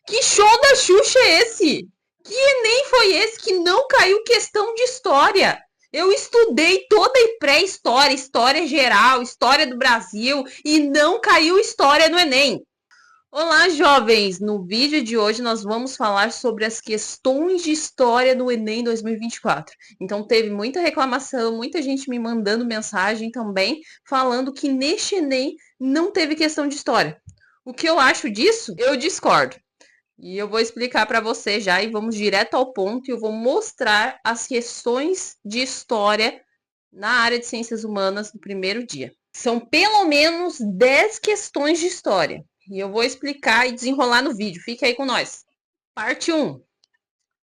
Que show da Xuxa é esse? Que Enem foi esse que não caiu questão de história? Eu estudei toda a pré-história, história geral, história do Brasil e não caiu história no Enem. Olá, jovens! No vídeo de hoje nós vamos falar sobre as questões de história do Enem 2024. Então teve muita reclamação, muita gente me mandando mensagem também, falando que neste Enem não teve questão de história. O que eu acho disso? Eu discordo. E eu vou explicar para você já e vamos direto ao ponto e eu vou mostrar as questões de história na área de ciências humanas no primeiro dia. São pelo menos 10 questões de história. E eu vou explicar e desenrolar no vídeo. Fique aí com nós. Parte 1.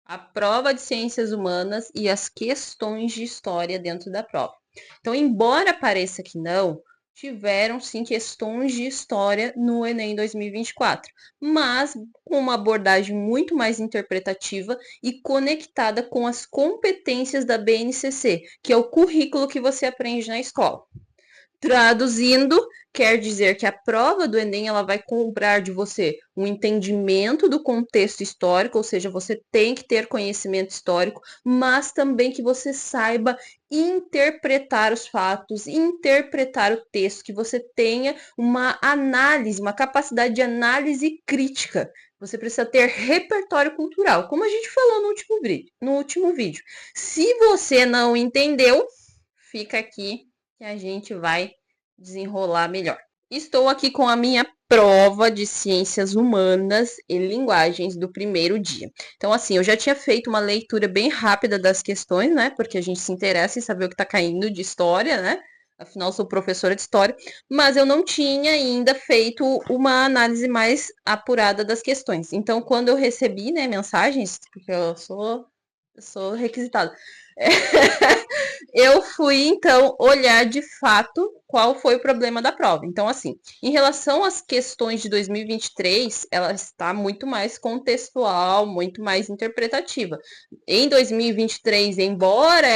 A prova de ciências humanas e as questões de história dentro da prova. Então, embora pareça que não, tiveram sim questões de história no Enem 2024, mas com uma abordagem muito mais interpretativa e conectada com as competências da BNCC, que é o currículo que você aprende na escola. Traduzindo, quer dizer que a prova do Enem ela vai cobrar de você um entendimento do contexto histórico, ou seja, você tem que ter conhecimento histórico, mas também que você saiba interpretar os fatos, interpretar o texto, que você tenha uma análise, uma capacidade de análise crítica. Você precisa ter repertório cultural, como a gente falou no último vídeo. Se você não entendeu, fica aqui que a gente vai desenrolar melhor. Estou aqui com a minha prova de ciências humanas e linguagens do primeiro dia. Então, assim, eu já tinha feito uma leitura bem rápida das questões, né? Porque a gente se interessa em saber o que está caindo de história, né? Afinal, sou professora de história, mas eu não tinha ainda feito uma análise mais apurada das questões. Então, quando eu recebi, né, mensagens, porque eu sou requisitada. Eu fui, então, olhar de fato qual foi o problema da prova. Então, assim, em relação às questões de 2023, ela está muito mais contextual, muito mais interpretativa. Em 2023, embora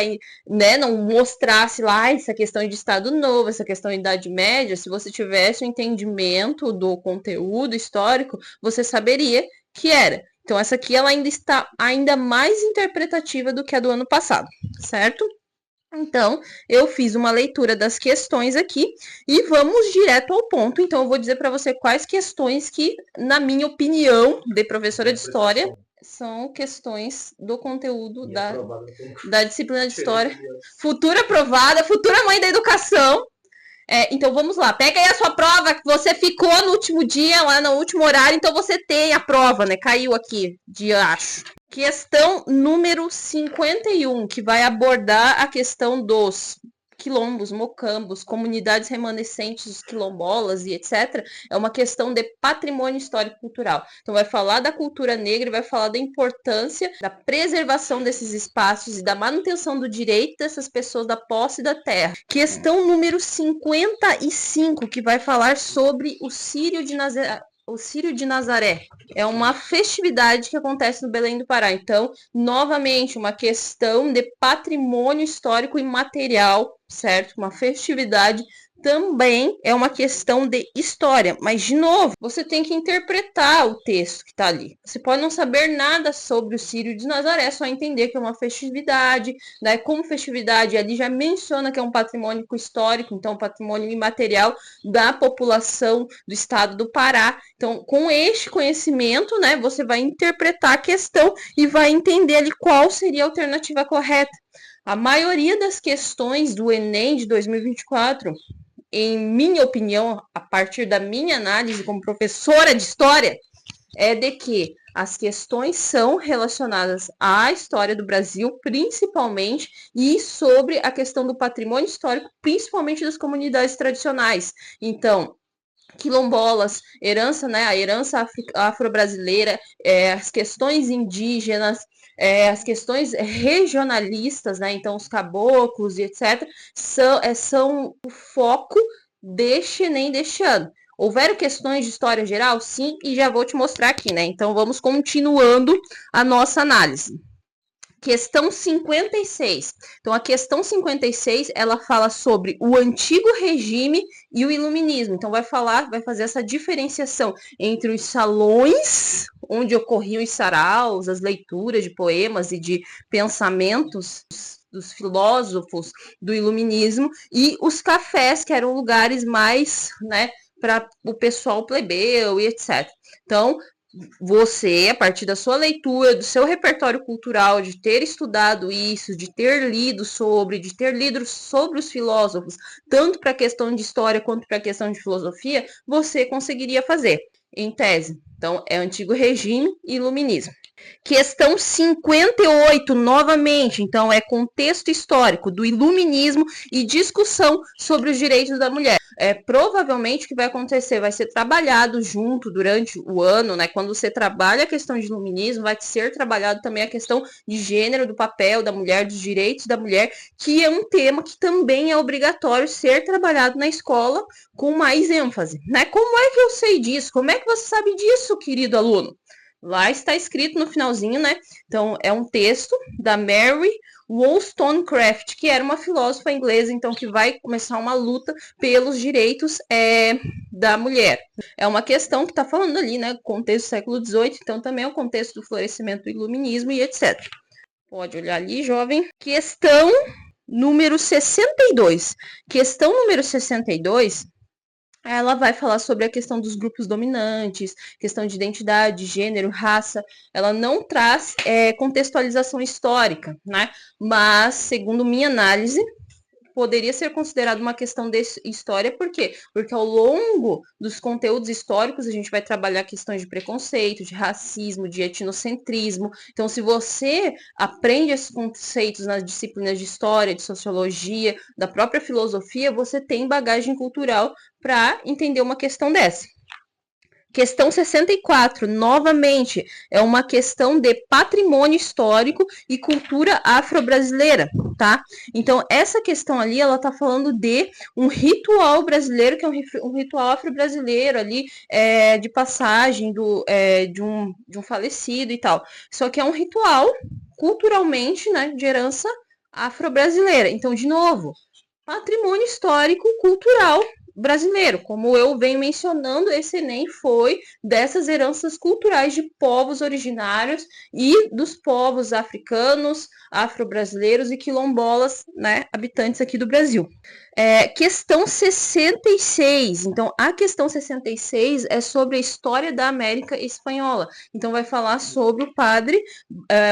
né, não mostrasse lá essa questão de Estado Novo, essa questão de Idade Média, se você tivesse o entendimento do conteúdo histórico, você saberia que era. Então, essa aqui ela ainda está ainda mais interpretativa do que a do ano passado, certo? Então, eu fiz uma leitura das questões aqui e vamos direto ao ponto. Então, eu vou dizer para você quais questões que, na minha opinião, de professora de história, são questões do conteúdo da disciplina de história. Futura aprovada, futura mãe da educação. Então, vamos lá. Pega aí a sua prova, que você ficou no último dia, lá no último horário, então você tem a prova, né? Caiu aqui, de acho. Questão número 51, que vai abordar a questão dos quilombos, mocambos, comunidades remanescentes quilombolas e etc. É uma questão de patrimônio histórico-cultural. Então, vai falar da cultura negra e vai falar da importância da preservação desses espaços e da manutenção do direito dessas pessoas da posse da terra. Questão número 55, que vai falar sobre o Círio de Nazaré. O Círio de Nazaré é uma festividade que acontece no Belém do Pará. Então, novamente, uma questão de patrimônio histórico e material, certo? Uma festividade também é uma questão de história. Mas, de novo, você tem que interpretar o texto que está ali. Você pode não saber nada sobre o Círio de Nazaré, só entender que é uma festividade, né? Como festividade, ali já menciona que é um patrimônio histórico, então, patrimônio imaterial da população do estado do Pará. Então, com este conhecimento, né, você vai interpretar a questão e vai entender ali qual seria a alternativa correta. A maioria das questões do Enem de 2024, em minha opinião, a partir da minha análise como professora de história, é de que as questões são relacionadas à história do Brasil, principalmente, e sobre a questão do patrimônio histórico, principalmente das comunidades tradicionais. Então, quilombolas, herança, né, a herança afro-brasileira, as questões indígenas, as questões regionalistas, né, então os caboclos e etc., são o foco deste Enem deste ano. Houveram questões de história geral? Sim, e já vou te mostrar aqui, né? Então, vamos continuando a nossa análise. Questão 56. Então, a questão 56, ela fala sobre o antigo regime e o iluminismo. Então, vai fazer essa diferenciação entre os salões, onde ocorriam os saraus, as leituras de poemas e de pensamentos dos filósofos do iluminismo, e os cafés, que eram lugares mais, né, para o pessoal plebeu e etc. Então, você, a partir da sua leitura, do seu repertório cultural, de ter estudado isso, de ter lido sobre os filósofos, tanto para a questão de história quanto para a questão de filosofia, você conseguiria fazer, em tese. Então, é antigo regime e iluminismo. Questão 58, novamente, então, é contexto histórico do iluminismo e discussão sobre os direitos da mulher. Provavelmente o que vai acontecer vai ser trabalhado junto durante o ano, né? Quando você trabalha a questão de iluminismo, vai ser trabalhado também a questão de gênero, do papel da mulher, dos direitos da mulher, que é um tema que também é obrigatório ser trabalhado na escola com mais ênfase, né? Como é que eu sei disso? Como é que você sabe disso, querido aluno? Lá está escrito no finalzinho, né? Então, é um texto da Mary Wollstonecraft, que era uma filósofa inglesa, então, que vai começar uma luta pelos direitos da mulher. É uma questão que está falando ali, né? Contexto do século XVIII, então também é o contexto do florescimento do iluminismo e etc. Pode olhar ali, jovem. Questão número 62. Questão número 62... ela vai falar sobre a questão dos grupos dominantes, questão de identidade, gênero, raça. Ela não traz contextualização histórica, né? Mas, segundo minha análise, poderia ser considerado uma questão de história, por quê? Porque ao longo dos conteúdos históricos a gente vai trabalhar questões de preconceito, de racismo, de etnocentrismo. Então, se você aprende esses conceitos nas disciplinas de história, de sociologia, da própria filosofia, você tem bagagem cultural para entender uma questão dessa. Questão 64, novamente, é uma questão de patrimônio histórico e cultura afro-brasileira, tá? Então, essa questão ali, ela tá falando de um ritual brasileiro, que é um ritual afro-brasileiro ali, de passagem de um falecido e tal. Só que é um ritual, culturalmente, né, de herança afro-brasileira. Então, de novo, patrimônio histórico cultural brasileiro. Como eu venho mencionando, esse Enem foi dessas heranças culturais de povos originários e dos povos africanos, afro-brasileiros e quilombolas, né, habitantes aqui do Brasil. Questão 66. Então, a questão 66 é sobre a história da América Espanhola. Então, vai falar sobre o padre,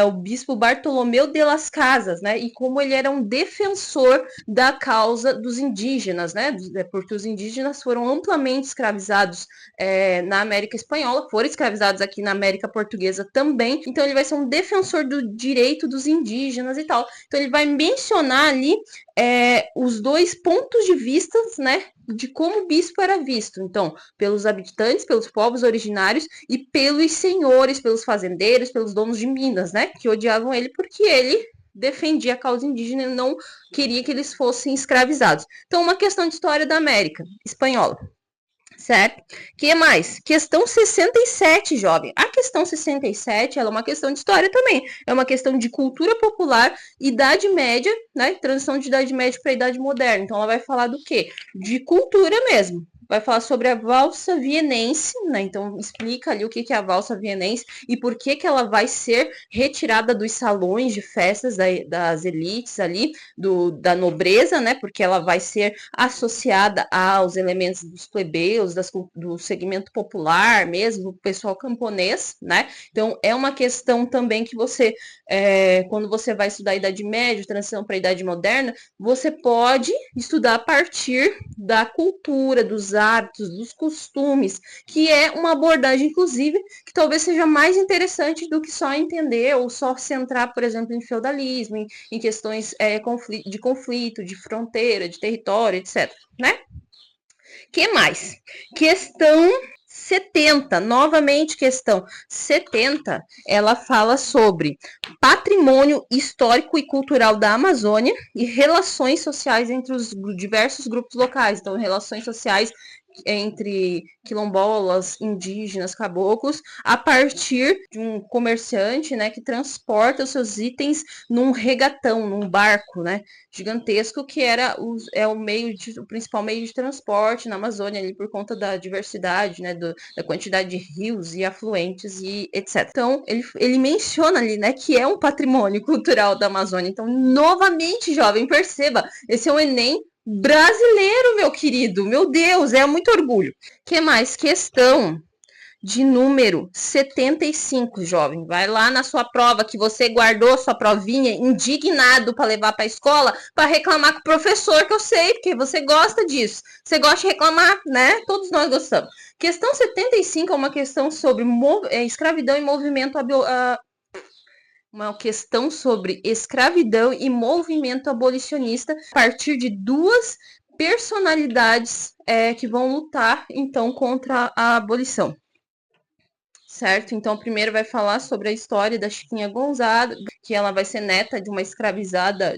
o bispo Bartolomeu de las Casas, né? E como ele era um defensor da causa dos indígenas, né? Porque os indígenas foram amplamente escravizados na América Espanhola, foram escravizados aqui na América Portuguesa também. Então, ele vai ser um defensor do direito dos indígenas e tal. Então, ele vai mencionar ali os dois pontos de vista, né, de como o bispo era visto. Então, pelos habitantes, pelos povos originários e pelos senhores, pelos fazendeiros, pelos donos de minas, né, que odiavam ele porque ele defendia a causa indígena e não queria que eles fossem escravizados. Então, uma questão de história da América Espanhola. Certo? Que mais? Questão 67, jovem. A questão 67, ela é uma questão de história também. É uma questão de cultura popular, Idade Média, né? Transição de Idade Média para a Idade Moderna. Então, ela vai falar do quê? De cultura mesmo. Vai falar sobre a valsa vienense, né? Então, explica ali o que é a valsa vienense e por que ela vai ser retirada dos salões de festas das elites ali, da nobreza, né? Porque ela vai ser associada aos elementos dos plebeus, do segmento popular mesmo, do pessoal camponês, né? Então, é uma questão também que você, quando você vai estudar a Idade Média, transição para a Idade Moderna, você pode estudar a partir da cultura, dos hábitos, dos costumes, que é uma abordagem, inclusive, que talvez seja mais interessante do que só entender ou só centrar, por exemplo, em feudalismo, em questões de conflito, de fronteira, de território, etc. Né? Que mais? Questão 70, novamente questão 70, ela fala sobre patrimônio histórico e cultural da Amazônia e relações sociais entre os diversos grupos locais. Então, relações sociais entre quilombolas, indígenas, caboclos, a partir de um comerciante, né, que transporta os seus itens num regatão, num barco, né, gigantesco, que era o principal meio de transporte na Amazônia, ali, por conta da diversidade, né, da quantidade de rios e afluentes e etc. Então, ele menciona ali, né, que é um patrimônio cultural da Amazônia. Então, novamente, jovem, perceba, esse é um Enem brasileiro, meu querido. Meu Deus, é muito orgulho. Que mais? Questão de número 75, jovem. Vai lá na sua prova, que você guardou sua provinha indignado para levar para a escola, para reclamar com o professor, que eu sei, porque você gosta disso. Você gosta de reclamar, né? Todos nós gostamos. Questão 75 é uma questão sobre escravidão e movimento uma questão sobre escravidão e movimento abolicionista a partir de duas personalidades que vão lutar, então, contra a abolição. Certo? Então, primeiro vai falar sobre a história da Chiquinha Gonzaga, que ela vai ser neta de uma escravizada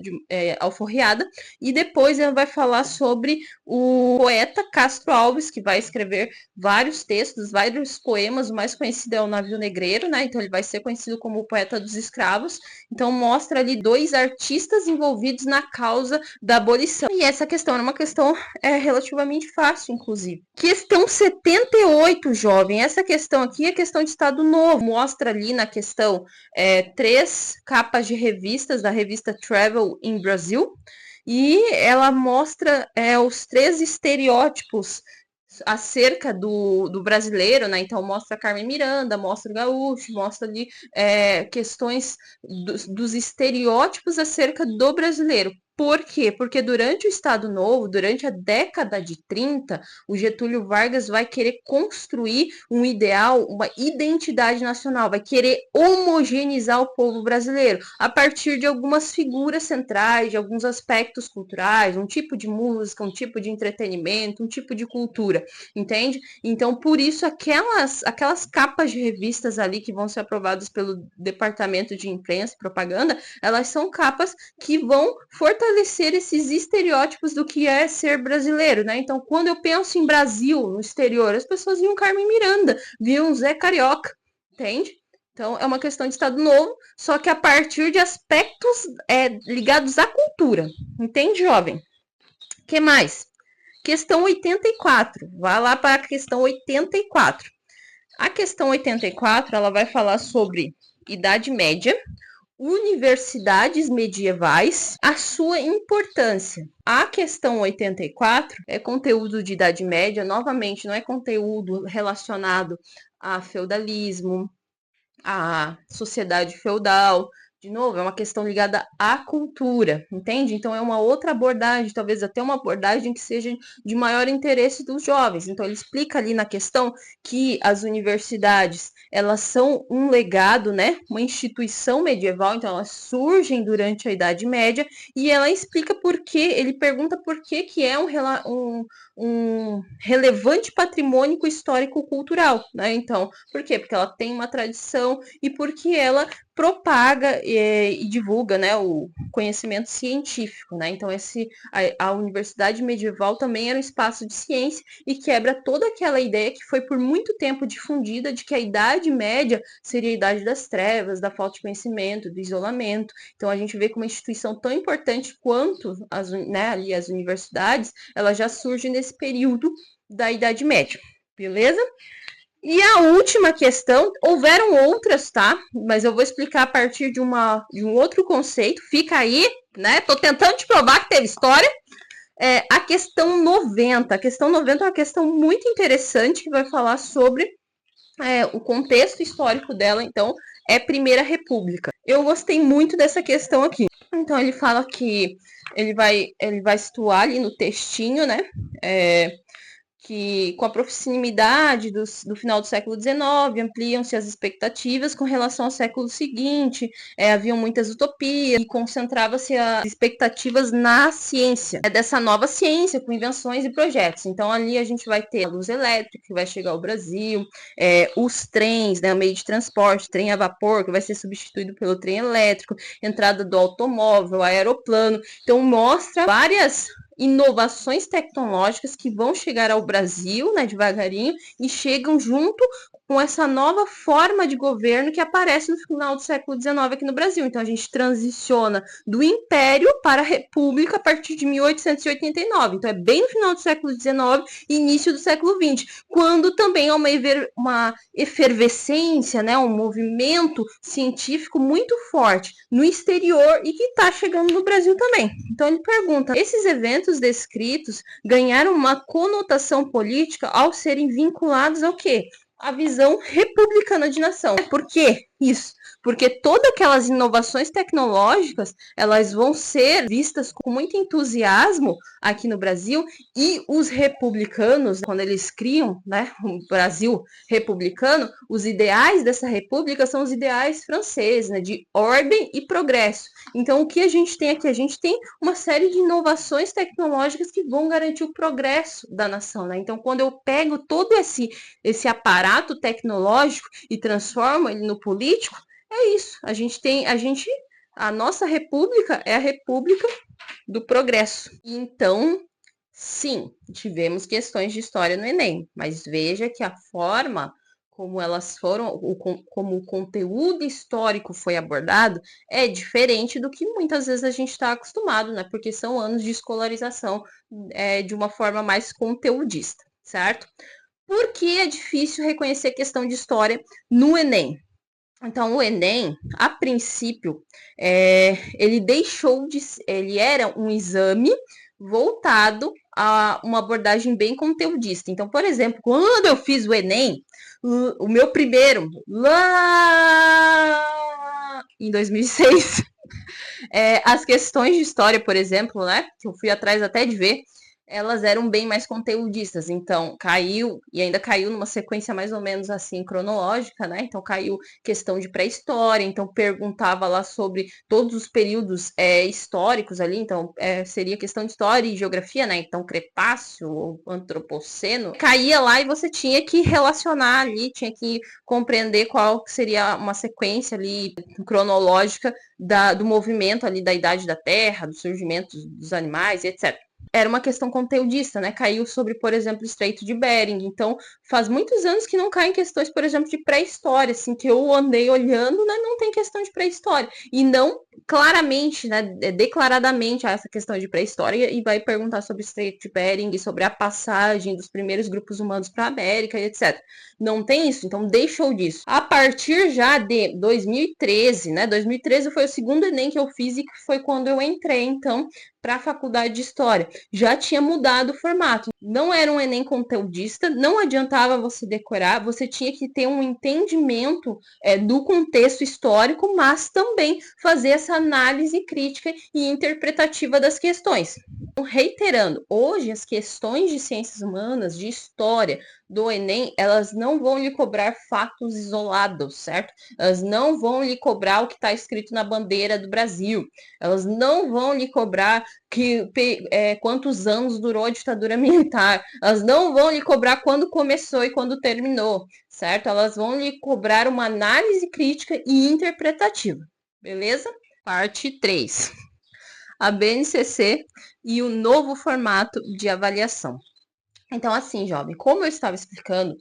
alforriada, e depois ela vai falar sobre o poeta Castro Alves, que vai escrever vários textos, vários poemas. O mais conhecido é o Navio Negreiro, né? Então ele vai ser conhecido como o poeta dos escravos. Então mostra ali dois artistas envolvidos na causa da abolição. E essa questão era uma questão relativamente fácil, inclusive. Questão 78, jovem. Essa questão aqui é questão de Estado Novo. Mostra ali na questão 3 capas de revistas da revista Travel in Brazil. E ela mostra os 3 estereótipos acerca do brasileiro, né? Então mostra Carmen Miranda, mostra o gaúcho, mostra ali questões dos estereótipos acerca do brasileiro. Por quê? Porque durante o Estado Novo, durante a década de 30, o Getúlio Vargas vai querer construir um ideal, uma identidade nacional, vai querer homogeneizar o povo brasileiro a partir de algumas figuras centrais, de alguns aspectos culturais, um tipo de música, um tipo de entretenimento, um tipo de cultura, entende? Então, por isso, aquelas capas de revistas ali que vão ser aprovadas pelo Departamento de Imprensa e Propaganda, elas são capas que vão fortalecer esses estereótipos do que é ser brasileiro, né? Então, quando eu penso em Brasil, no exterior, as pessoas viam Carmen Miranda, viam Zé Carioca, entende? Então, é uma questão de Estado Novo, só que a partir de aspectos ligados à cultura. Entende, jovem? O que mais? Questão 84. Vai lá para a questão 84. A questão 84, ela vai falar sobre Idade Média, universidades medievais, a sua importância. A questão 84 é conteúdo de Idade Média, novamente, não é conteúdo relacionado a feudalismo, a sociedade feudal. De novo, é uma questão ligada à cultura, entende? Então é uma outra abordagem, talvez até uma abordagem que seja de maior interesse dos jovens. Então ele explica ali na questão que as universidades, elas são um legado, né? Uma instituição medieval, então elas surgem durante a Idade Média, e ela explica por que, ele pergunta por que é um relevante patrimônio histórico-cultural, né? Então, por quê? Porque ela tem uma tradição e porque ela propaga e divulga, né, o conhecimento científico, né? Então a universidade medieval também era um espaço de ciência e quebra toda aquela ideia que foi por muito tempo difundida de que a Idade Média seria a Idade das Trevas, da falta de conhecimento, do isolamento. Então a gente vê que uma instituição tão importante quanto ali as universidades, ela já surge nesse período da Idade Média, beleza? E a última questão, houveram outras, tá? Mas eu vou explicar a partir de um outro conceito. Fica aí, né? Tô tentando te provar que teve história. A questão 90. A questão 90 é uma questão muito interessante que vai falar sobre o contexto histórico dela. Então, é Primeira República. Eu gostei muito dessa questão aqui. Então, ele fala que ele vai situar ali no textinho, né? Que com a proximidade do final do século XIX, ampliam-se as expectativas com relação ao século seguinte, haviam muitas utopias e concentrava-se as expectativas na ciência, dessa nova ciência, com invenções e projetos. Então, ali a gente vai ter a luz elétrica, que vai chegar ao Brasil, os trens, né, o meio de transporte, trem a vapor, que vai ser substituído pelo trem elétrico, entrada do automóvel, aeroplano. Então, mostra várias inovações tecnológicas que vão chegar ao Brasil, né, devagarinho, e chegam junto com essa nova forma de governo que aparece no final do século XIX aqui no Brasil. Então, a gente transiciona do Império para a República a partir de 1889. Então, é bem no final do século XIX e início do século XX, quando também há uma efervescência, né, um movimento científico muito forte no exterior e que está chegando no Brasil também. Então, ele pergunta, esses eventos descritos ganharam uma conotação política ao serem vinculados ao quê? A visão republicana de nação. Por quê isso? Porque todas aquelas inovações tecnológicas, elas vão ser vistas com muito entusiasmo aqui no Brasil, e os republicanos, quando eles criam, né, o Brasil republicano, os ideais dessa república são os ideais franceses, né, de ordem e progresso. Então, o que a gente tem aqui? A gente tem uma série de inovações tecnológicas que vão garantir o progresso da nação, né? Então, quando eu pego todo esse aparato tecnológico e transformo ele no político, é isso. A nossa república é a república do progresso. Então, sim, tivemos questões de história no Enem, mas veja que a forma como elas foram, como o conteúdo histórico foi abordado, é diferente do que muitas vezes a gente está acostumado, né? Porque são anos de escolarização de uma forma mais conteudista, certo? Por que é difícil reconhecer a questão de história no Enem? Então, o Enem, a princípio, ele era um exame voltado a uma abordagem bem conteudista. Então, por exemplo, quando eu fiz o Enem, o meu primeiro, lá em 2006, as questões de história, por exemplo, né, que eu fui atrás até de ver, elas eram bem mais conteudistas, então caiu, e ainda caiu numa sequência mais ou menos assim, cronológica, né, então caiu questão de pré-história, então perguntava lá sobre todos os períodos históricos ali, então seria questão de história e geografia, né, então Cretáceo, Antropoceno, caía lá e você tinha que relacionar ali, tinha que compreender qual seria uma sequência ali cronológica do movimento ali da idade da Terra, do surgimento dos animais, etc. Era uma questão conteudista, né? Caiu sobre, por exemplo, o Estreito de Bering. Então, faz muitos anos que não caem questões, por exemplo, de pré-história, assim, que eu andei olhando, né? Não tem questão de pré-história. E não claramente, né? Declaradamente essa questão de pré-história, e vai perguntar sobre o Estreito de Bering, sobre a passagem dos primeiros grupos humanos para a América, e etc. Não tem isso, então deixou disso. A partir já de 2013, né? 2013 foi o segundo Enem que eu fiz e que foi quando eu entrei, então, para a faculdade de História. Já tinha mudado o formato. Não era um Enem conteudista, não adiantava você decorar, você tinha que ter um entendimento do contexto histórico, mas também fazer essa análise crítica e interpretativa das questões. Então, reiterando, hoje as questões de ciências humanas, de história, do Enem, elas não vão lhe cobrar fatos isolados, certo? Elas não vão lhe cobrar o que está escrito na bandeira do Brasil. Elas não vão lhe cobrar quantos anos durou a ditadura militar. Elas não vão lhe cobrar quando começou e quando terminou, certo? Elas vão lhe cobrar uma análise crítica e interpretativa, beleza? Parte 3. A BNCC e o novo formato de avaliação. Então, assim, jovem, como eu estava explicando,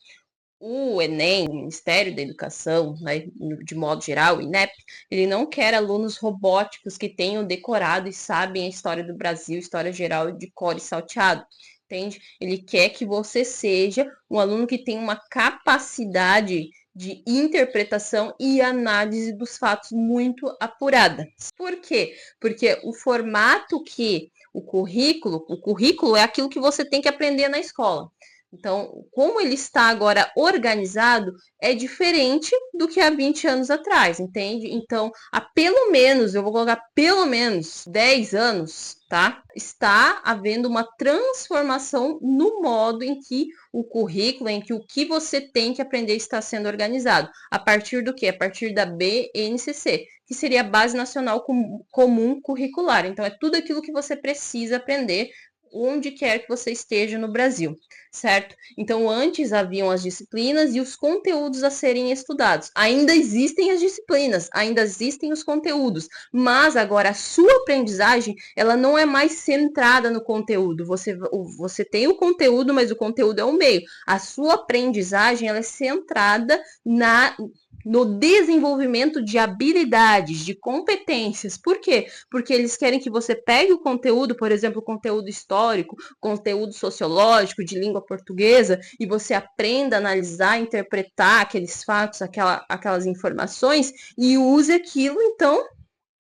o Enem, o Ministério da Educação, né, de modo geral, o INEP, ele não quer alunos robóticos que tenham decorado e sabem a história do Brasil, história geral de cor e salteado, entende? Ele quer que você seja um aluno que tem uma capacidade de interpretação e análise dos fatos muito apurada. Por quê? Porque o formato que o currículo é aquilo que você tem que aprender na escola. Então, como ele está agora organizado, é diferente do que há 20 anos atrás, entende? Então, há pelo menos, eu vou colocar pelo menos 10 anos, tá? Está havendo uma transformação no modo em que o currículo, em que o que você tem que aprender está sendo organizado. A partir do quê? A partir da BNCC, que seria a Base Nacional Comum Curricular. Então, é tudo aquilo que você precisa aprender onde quer que você esteja no Brasil, certo? Então, antes haviam as disciplinas e os conteúdos a serem estudados. Ainda existem as disciplinas, ainda existem os conteúdos, mas agora a sua aprendizagem, ela não é mais centrada no conteúdo. Você tem o conteúdo, mas o conteúdo é o meio. A sua aprendizagem, ela é centrada no desenvolvimento de habilidades, de competências. Por quê? Porque eles querem que você pegue o conteúdo, por exemplo, conteúdo histórico, conteúdo sociológico, de língua portuguesa, e você aprenda a analisar, interpretar aqueles fatos, aquelas informações, e use aquilo, então,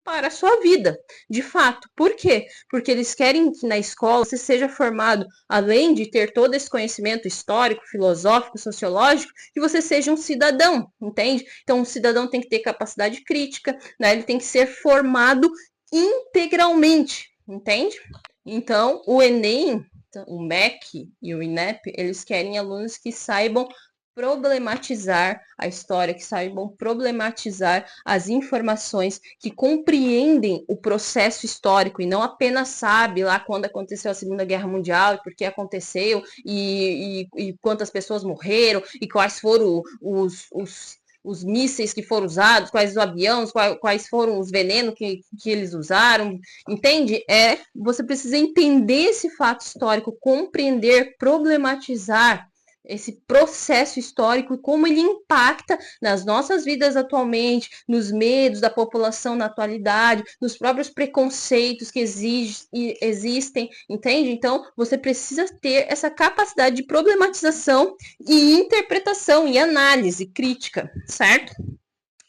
para a sua vida, de fato. Por quê? Porque eles querem que na escola você seja formado, além de ter todo esse conhecimento histórico, filosófico, sociológico, que você seja um cidadão, entende? Então, um cidadão tem que ter capacidade crítica, né? Ele tem que ser formado integralmente, entende? Então, o Enem, o MEC e o INEP, eles querem alunos que saibam problematizar a história, que saibam problematizar as informações, que compreendem o processo histórico e não apenas sabe lá quando aconteceu a Segunda Guerra Mundial e por que aconteceu e quantas pessoas morreram e quais foram os mísseis que foram usados, quais os aviões, quais foram os venenos que eles usaram, entende? Você precisa entender esse fato histórico, compreender, problematizar esse processo histórico e como ele impacta nas nossas vidas atualmente, nos medos da população na atualidade, nos próprios preconceitos que existem, entende? Então, você precisa ter essa capacidade de problematização e interpretação e análise crítica, certo?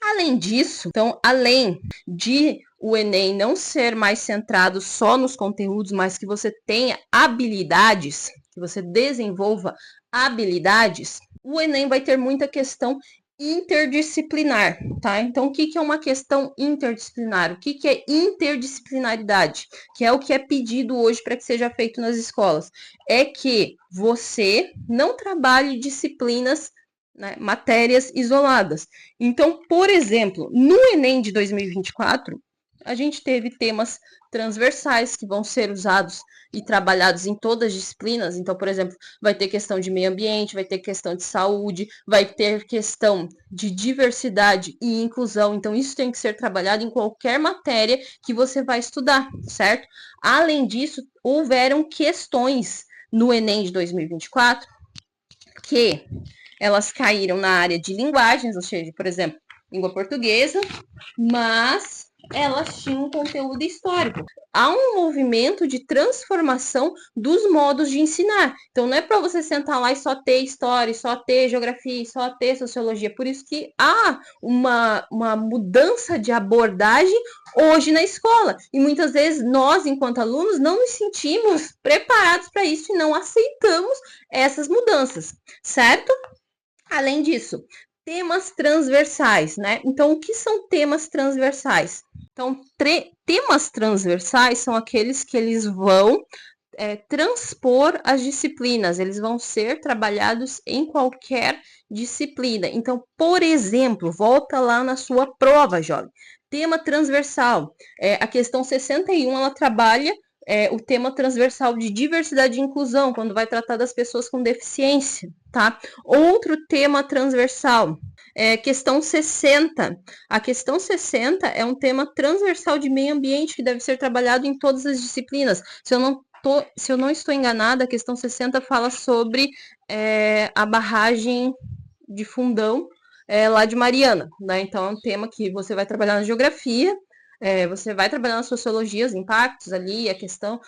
Além disso, então, além de o Enem não ser mais centrado só nos conteúdos, mas que você tenha habilidades, que você desenvolva habilidades, o Enem vai ter muita questão interdisciplinar, tá? Então, o que é uma questão interdisciplinar? O que é interdisciplinaridade? Que é o que é pedido hoje para que seja feito nas escolas. É que você não trabalhe disciplinas, né, matérias isoladas. Então, por exemplo, no Enem de 2024, a gente teve temas transversais que vão ser usados e trabalhados em todas as disciplinas. Então, por exemplo, vai ter questão de meio ambiente, vai ter questão de saúde, vai ter questão de diversidade e inclusão. Então, isso tem que ser trabalhado em qualquer matéria que você vai estudar, certo? Além disso, houveram questões no Enem de 2024 que elas caíram na área de linguagens, ou seja, por exemplo, língua portuguesa, mas elas tinham um conteúdo histórico. Há um movimento de transformação dos modos de ensinar. Então, não é para você sentar lá e só ter história, só ter geografia, só ter sociologia. Por isso que há uma mudança de abordagem hoje na escola. E muitas vezes nós, enquanto alunos, não nos sentimos preparados para isso e não aceitamos essas mudanças, certo? Além disso, temas transversais, né? Então, o que são temas transversais? Então, temas transversais são aqueles que eles vão transpor as disciplinas, eles vão ser trabalhados em qualquer disciplina. Então, por exemplo, volta lá na sua prova, jovem. Tema transversal. A questão 61, ela trabalha o tema transversal de diversidade e inclusão, quando vai tratar das pessoas com deficiência, tá? Outro tema transversal, questão 60. A questão 60 é um tema transversal de meio ambiente que deve ser trabalhado em todas as disciplinas. Se eu não estou enganada, a questão 60 fala sobre a barragem de Fundão lá de Mariana, né? Então, é um tema que você vai trabalhar na geografia, você vai trabalhar na sociologia, os impactos ali, a questão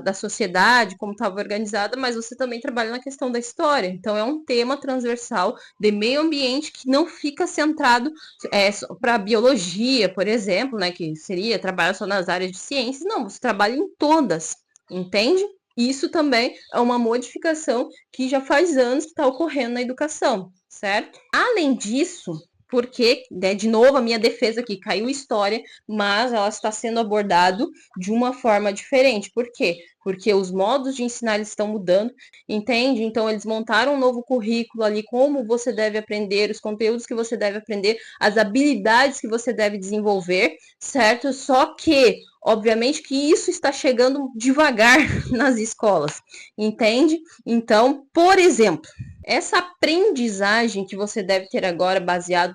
da sociedade, como estava organizada, mas você também trabalha na questão da história. Então, é um tema transversal de meio ambiente que não fica centrado para biologia, por exemplo, né, que seria trabalhar só nas áreas de ciências. Não, você trabalha em todas, entende? Isso também é uma modificação que já faz anos que está ocorrendo na educação, certo? Além disso, porque, né, de novo, a minha defesa aqui caiu história, mas ela está sendo abordado de uma forma diferente. Por quê? Porque os modos de ensinar eles estão mudando, entende? Então, eles montaram um novo currículo ali, como você deve aprender, os conteúdos que você deve aprender, as habilidades que você deve desenvolver, certo? Só que, Obviamente que isso está chegando devagar nas escolas, entende? Então, por exemplo, essa aprendizagem que você deve ter agora, baseado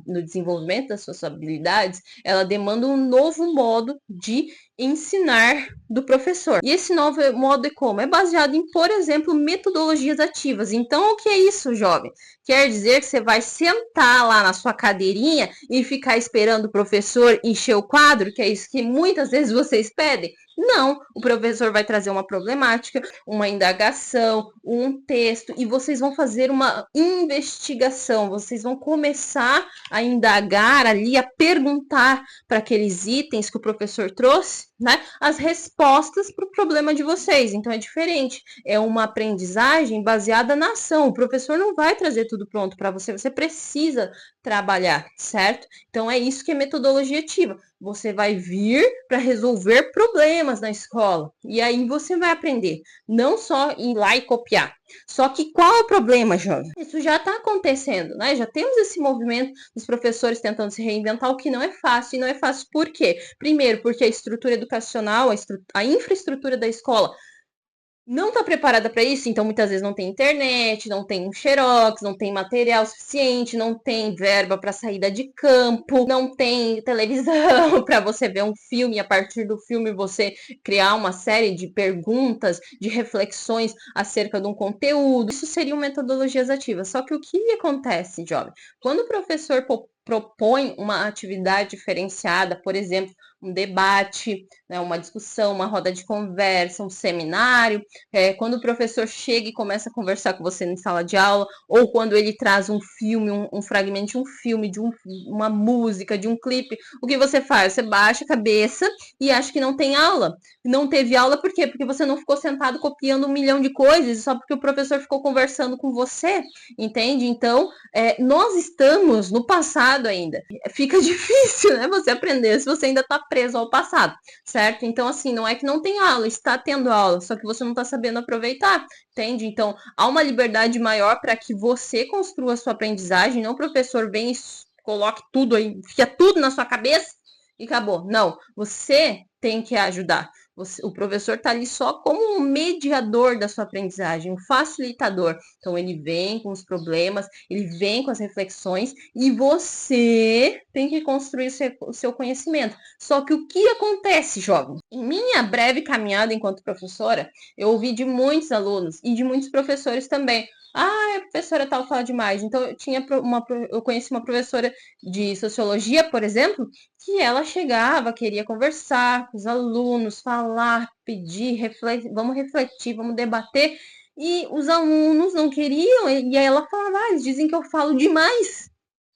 no desenvolvimento das suas habilidades, ela demanda um novo modo de ensinar do professor. E esse novo modo é como? É baseado em, por exemplo, metodologias ativas. Então, o que é isso, jovem? Quer dizer que você vai sentar lá na sua cadeirinha e ficar esperando o professor encher o quadro, que é isso que muitas vezes vocês pedem? Não, o professor vai trazer uma problemática, uma indagação, um texto, e vocês vão fazer uma investigação, vocês vão começar a indagar ali, a perguntar para aqueles itens que o professor trouxe, né, as respostas para o problema de vocês. Então é diferente, é uma aprendizagem baseada na ação. O professor não vai trazer tudo pronto para você, você precisa trabalhar, certo? Então é isso que é metodologia ativa. Você vai vir para resolver problemas na escola. E aí você vai aprender. Não só ir lá e copiar. Só que qual é o problema, jovem? Isso já está acontecendo, né? Já temos esse movimento dos professores tentando se reinventar, o que não é fácil. E não é fácil por quê? Primeiro, porque a estrutura educacional, a infraestrutura da escola não está preparada para isso, então muitas vezes não tem internet, não tem um xerox, não tem material suficiente, não tem verba para saída de campo, não tem televisão para você ver um filme e a partir do filme você criar uma série de perguntas, de reflexões acerca de um conteúdo. Isso seriam metodologias ativas. Só que o que acontece, jovem? Quando o professor propõe uma atividade diferenciada, por exemplo, um debate, né, uma discussão, uma roda de conversa, um seminário, quando o professor chega e começa a conversar com você em sala de aula, ou quando ele traz um filme, um fragmento de um filme, de uma música, de um clipe, o que você faz? Você baixa a cabeça e acha que não tem aula. Não teve aula por quê? Porque você não ficou sentado copiando 1 milhão de coisas, só porque o professor ficou conversando com você, entende? Então, nós estamos no passado ainda. Fica difícil, né, você aprender se você ainda está preso ao passado, certo? Então, assim, não é que não tem aula, está tendo aula, só que você não está sabendo aproveitar, entende? Então, há uma liberdade maior para que você construa a sua aprendizagem, não o professor vem e coloque tudo aí, enfia tudo na sua cabeça e acabou. Não, você tem que ajudar. O professor está ali só como um mediador da sua aprendizagem, um facilitador. Então, ele vem com os problemas, ele vem com as reflexões e você tem que construir o seu conhecimento. Só que o que acontece, jovem? Em minha breve caminhada enquanto professora, eu ouvi de muitos alunos e de muitos professores também. Ah, a professora tal fala demais. Então, eu conheci uma professora de sociologia, por exemplo, que ela chegava, queria conversar com os alunos, falar, pedir, vamos refletir, vamos debater. E os alunos não queriam, e aí ela falava, eles dizem que eu falo demais,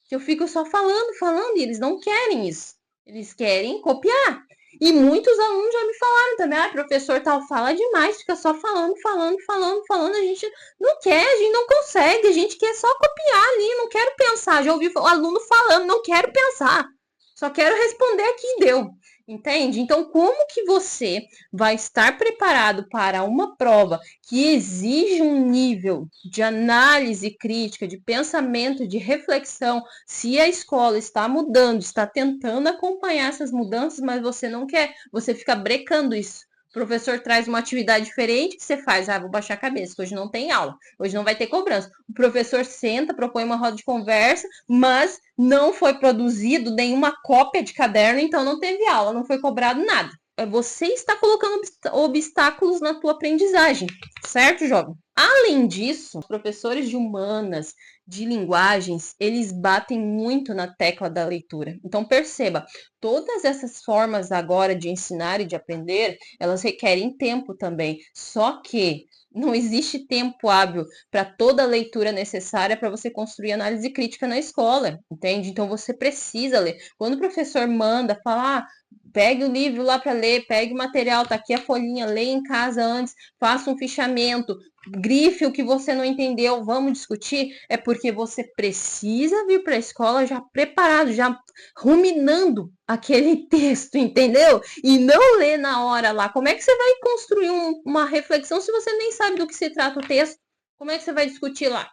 que eu fico só falando, e eles não querem isso. Eles querem copiar. E muitos alunos já me falaram também, professor tal fala demais, fica só falando, a gente não quer, a gente não consegue, a gente quer só copiar ali, não quero pensar. Já ouvi o aluno falando, não quero pensar. Só quero responder aqui e deu, entende? Então, como que você vai estar preparado para uma prova que exige um nível de análise crítica, de pensamento, de reflexão, se a escola está mudando, está tentando acompanhar essas mudanças, mas você não quer, você fica brecando isso. O professor traz uma atividade diferente, que você faz? Vou baixar a cabeça, que hoje não tem aula, hoje não vai ter cobrança. O professor senta, propõe uma roda de conversa, mas não foi produzido nenhuma cópia de caderno, então não teve aula, não foi cobrado nada. Você está colocando obstáculos na tua aprendizagem, certo, jovem? Além disso, professores de humanas, de linguagens, eles batem muito na tecla da leitura. Então, perceba, todas essas formas agora de ensinar e de aprender, elas requerem tempo também. Só que não existe tempo hábil para toda a leitura necessária para você construir análise crítica na escola, entende? Então, você precisa ler. Quando o professor manda falar, pegue o livro lá para ler, pegue o material, tá aqui a folhinha, leia em casa antes, faça um fichamento, grife o que você não entendeu, vamos discutir, é porque você precisa vir para a escola já preparado, já ruminando aquele texto, entendeu? E não ler na hora lá. Como é que você vai construir uma reflexão se você nem sabe do que se trata o texto? Como é que você vai discutir lá?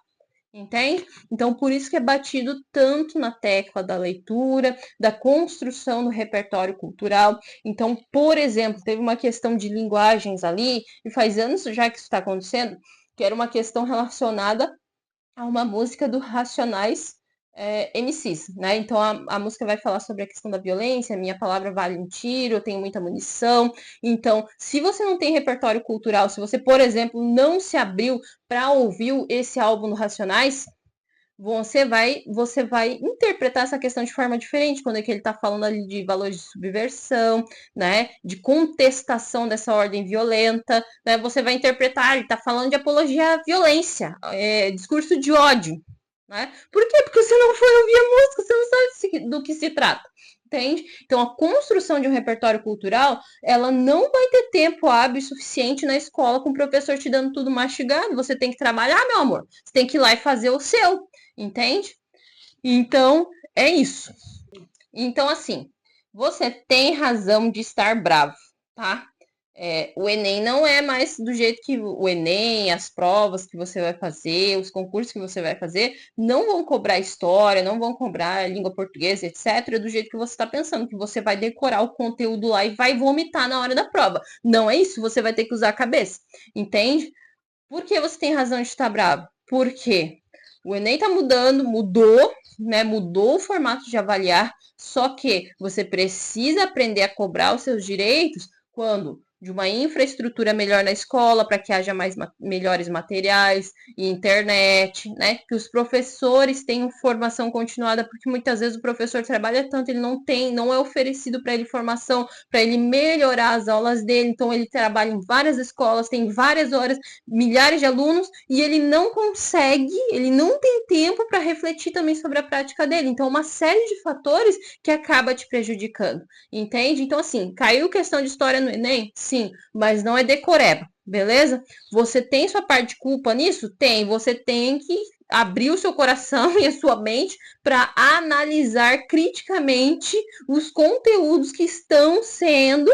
Entende? Então, por isso que é batido tanto na tecla da leitura, da construção do repertório cultural. Então, por exemplo, teve uma questão de linguagens ali, e faz anos já que isso está acontecendo, que era uma questão relacionada a uma música do Racionais MCs, né? Então a música vai falar sobre a questão da violência, minha palavra vale um tiro, eu tenho muita munição. Então, se você não tem repertório cultural, se você, por exemplo, não se abriu para ouvir esse álbum do Racionais, você vai interpretar essa questão de forma diferente, quando é que ele está falando ali de valores de subversão, né, de contestação dessa ordem violenta, né, você vai interpretar, ele está falando de apologia à violência, discurso de ódio, né? Por quê? Porque você não foi ouvir a música, você não sabe do que se trata. Entende? Então, a construção de um repertório cultural, ela não vai ter tempo hábil suficiente na escola com o professor te dando tudo mastigado. Você tem que trabalhar, meu amor. Você tem que ir lá e fazer o seu. Entende? Então, é isso. Então, assim, você tem razão de estar bravo, tá? O Enem não é mais do jeito que o Enem, as provas que você vai fazer, os concursos que você vai fazer, não vão cobrar história, não vão cobrar língua portuguesa, etc., do jeito que você está pensando, que você vai decorar o conteúdo lá e vai vomitar na hora da prova. Não é isso, você vai ter que usar a cabeça, entende? Por que você tem razão de estar bravo? Porque o Enem está mudando, mudou, né? Mudou o formato de avaliar, só que você precisa aprender a cobrar os seus direitos quando de uma infraestrutura melhor na escola, para que haja melhores materiais e internet, né? Que os professores tenham formação continuada, porque muitas vezes o professor trabalha tanto, ele não é oferecido para ele formação, para ele melhorar as aulas dele, então ele trabalha em várias escolas, tem várias horas, milhares de alunos, e ele não consegue, ele não tem tempo para refletir também sobre a prática dele. Então, uma série de fatores que acaba te prejudicando, entende? Então, assim, caiu questão de história no Enem? Sim, mas não é decoreba, beleza? Você tem sua parte de culpa nisso? Tem. Você tem que abrir o seu coração e a sua mente para analisar criticamente os conteúdos que estão sendo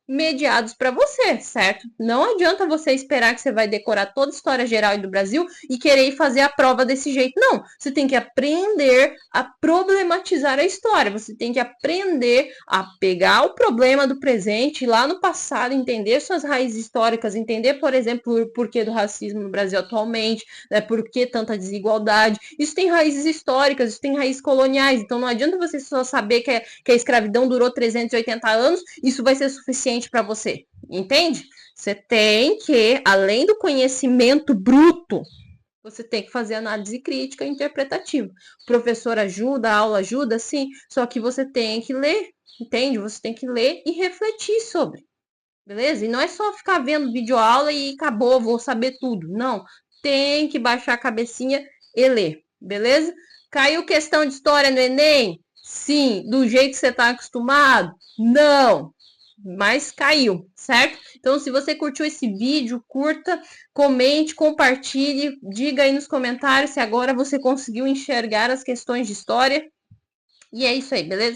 mediados para você, certo? Não adianta você esperar que você vai decorar toda a história geral do Brasil e querer fazer a prova desse jeito. Não, você tem que aprender a problematizar a história. Você tem que aprender a pegar o problema do presente, ir lá no passado, entender suas raízes históricas, entender, por exemplo, o porquê do racismo no Brasil atualmente, né? Por que tanta desigualdade. Isso tem raízes históricas, isso tem raízes coloniais. Então não adianta você só saber que a escravidão durou 380 anos, isso vai ser suficiente para você, entende? Você tem que, além do conhecimento bruto, você tem que fazer análise crítica e interpretativa. O professor ajuda, a aula ajuda, sim, só que você tem que ler, entende? Você tem que ler e refletir sobre, beleza? E não é só ficar vendo videoaula e acabou, vou saber tudo. Não, tem que baixar a cabecinha e ler, beleza? Caiu questão de história no Enem? Sim. Do jeito que você está acostumado? Não, mas caiu, certo? Então, se você curtiu esse vídeo, curta, comente, compartilhe, diga aí nos comentários se agora você conseguiu enxergar as questões de história. E é isso aí, beleza?